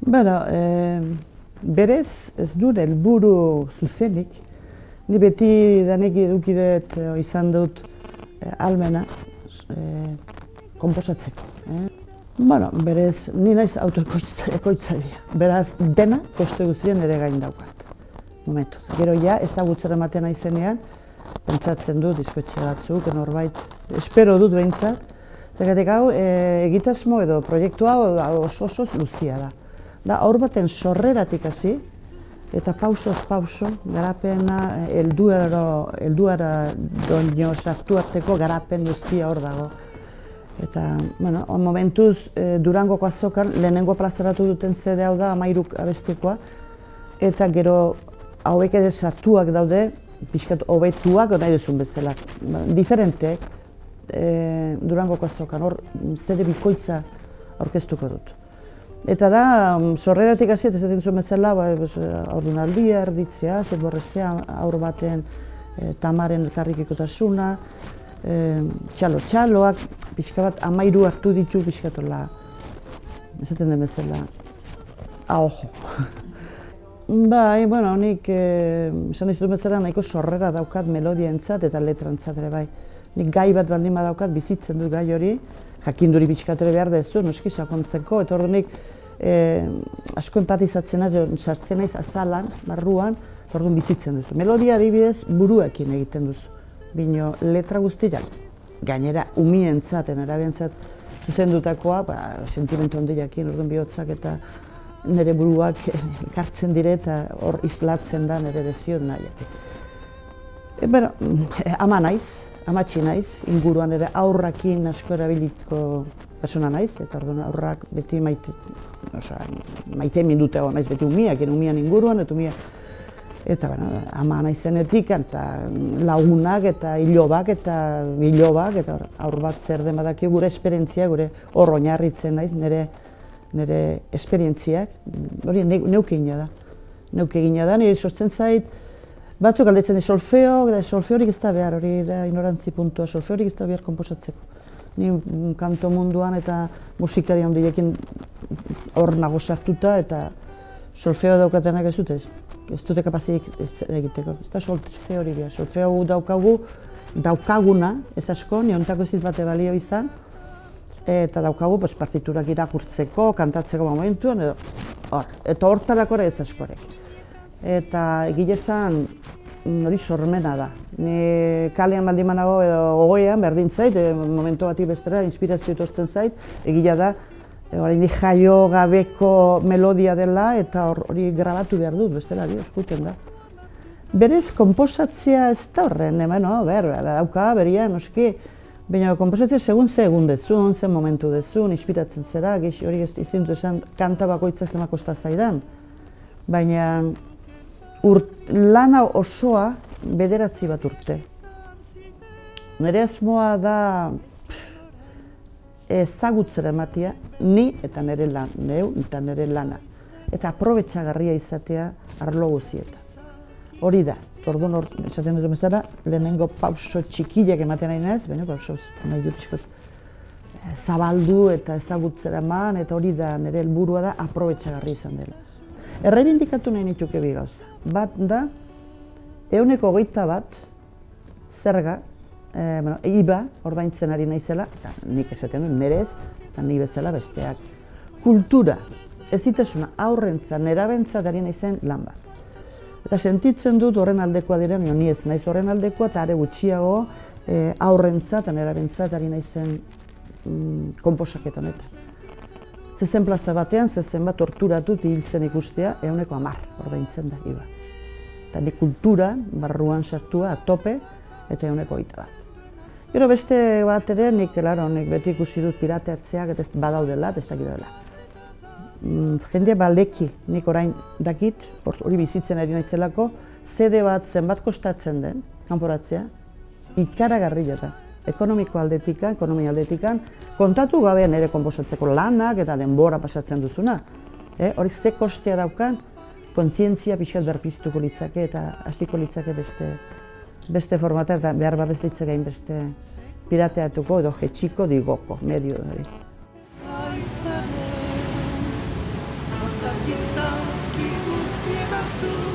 Bueno, berez ez dut helburu zuzenik. Ni beti danik edukidet izan dut ahalmena konposatzeko. Bueno, berez, ni naiz autoekoitzailea. Beraz, dena koste guztien ere gain daukat. Momentuz. Gero ja, ezagutzera ematen naizenean, pentsatzen dut diskoetxe batzuk, norbait, espero dut behintzat. Zergatik hau, egitasmo edo proiektu hau oso luzia da. Da, aur baten sorreratik hasi, eta pausoz pauso, garapena, helduara doino sartu arteko garapen guztia hor dago. Eta, bueno, momentuz Durangoko azokan lehenengo plazaratu duten zede hau da 13 abestikoa, eta gero hauek ere sartuak daude, pixkat hobetuak nahi duzun bezala, diferenteek Durangoko azokan, hor zede bikoitza aurkeztuko dut. Eta da, sorreratik hasi, eta esaten zuen bezala, haurdunaldia, erditzea, zetborrestea, haur baten tamaren elkarrikikotasuna, txalo-txaloak, pixka bat 13 hartu ditu pixkatola, esaten den bezala, ahojo. Bai, bueno, nik esan dizut bezala nahiko sorrera daukat melodientzat eta letrantzat ere bai. Nik gai bat baldin badaukat bizitzen dut gai hori, jakinduri pixkat ere behar dezu, noski sakontzeko, eta ordu nik asko empatizatzen sartzen naiz azalan, barruan, orduan bizitzen duzu. Melodia adibidez buruekin egiten duzu. Bino letra guztiak, gainera umientzat, erabientzat zuzendutakoa, sentimentu handiakin, orduan bihotzak eta nire buruak ekartzen dire eta hor islatzen da nire desio nahi. Ama naiz, amatxi naiz, inguruan ere aurrakin asko erabiliko persona naiz, eta orduan aurrak beti maite mindute hor naiz, beti umian inguruan, eta ama naizenetik, eta lagunak, eta ilobak, eta bilobak, eta aur bat zer den badaki gure esperientzia, gure hor oinarritzen naiz, nire esperientziak, hori neukegina da. Neukegina da, nire sortzen zait, batzuk galdetzen solfeo, solfeorik ez da behar, hori da ignorantzi puntua, solfeorik ez da behar konposatzeko. Ni kanto munduan eta musikari handiekin hor nago sartuta eta solfeo daukatenak ez dute kapazik egiteko. Ez da solfeo hori behar, solfeo daukaguna, ez asko, niontako ez bate balio izan, eta daukagu partiturak irakurtzeko, kantatzeko momentuan, eta hortarako ere ez askorek. Eta egile esan hori sormena da. Ni kalean baldin manago edo gogoean berdin zait, momentu bati bestera inspirazio etortzen zait, egila da oraindik jaio gabeko melodia dela eta hori grabatu behar dut, bestela eskuten da. Berez, konposatzea ez da horren, dauka, beria, noski, baina konposatzea segun ze egun dezun, ze momentu dezun, inspiratzen zera, hori izin dut esan kanta bakoitzak zema kosta zaidan. Baina lana osoa 9 urte. Nire asmoa da ezagutzera ematea, ni eta nire lana. Eta aprobetxagarria izatea arlo guzietan. Hori da, orduan esaten dut bezala, lehenengo pauso txikiak ematen nahi naiz, baina pauso nahi dut txikot zabaldu eta ezagutzera eman, eta hori da nire helburua da aprobetxagarria izan dela. Errebindikatu nahi nituke bi gauza. Bat da, 121 zerga, IVA ordaintzen ari naizela, eta nik esaten dut nerez, eta nik bezala besteak. Kultura, ezitasuna aurrentza, nerabentzat ari naizen lan bat. Eta sentitzen dut horren aldekoa diren, ni ez naiz horren aldekoa, eta are gutxiago aurrentzat eta nerabentzat ari naizen konposaket honetan. Zezen plaza batean, zezen bat torturatu hiltzen ikustea, 110 ordaintzen da IVA. Eta nik kulturan, barruan sartua, tope, eta 121. Gero beste bat ere, nik beti ikusi dut pirateatzeak, eta badaudela, eta ez dakidela. Jendea baleki, nik orain dakit, hori bizitzen ari naizelako, CD bat zenbat kostatzen den, kanporatzea, ikaragarria da. Ekonomiko aldetikan, ekonomia aldetikan, kontatu gabe nire konposatzeko lanak eta denbora pasatzen duzuna. Hori ze kostea daukan, kontzientzia pixkat berpiztuko litzake eta hasiko litzake beste formatar eta behar bat ez litzake beste pirateatuko edo jetxiko digoko, medio. gizaki guztien azul.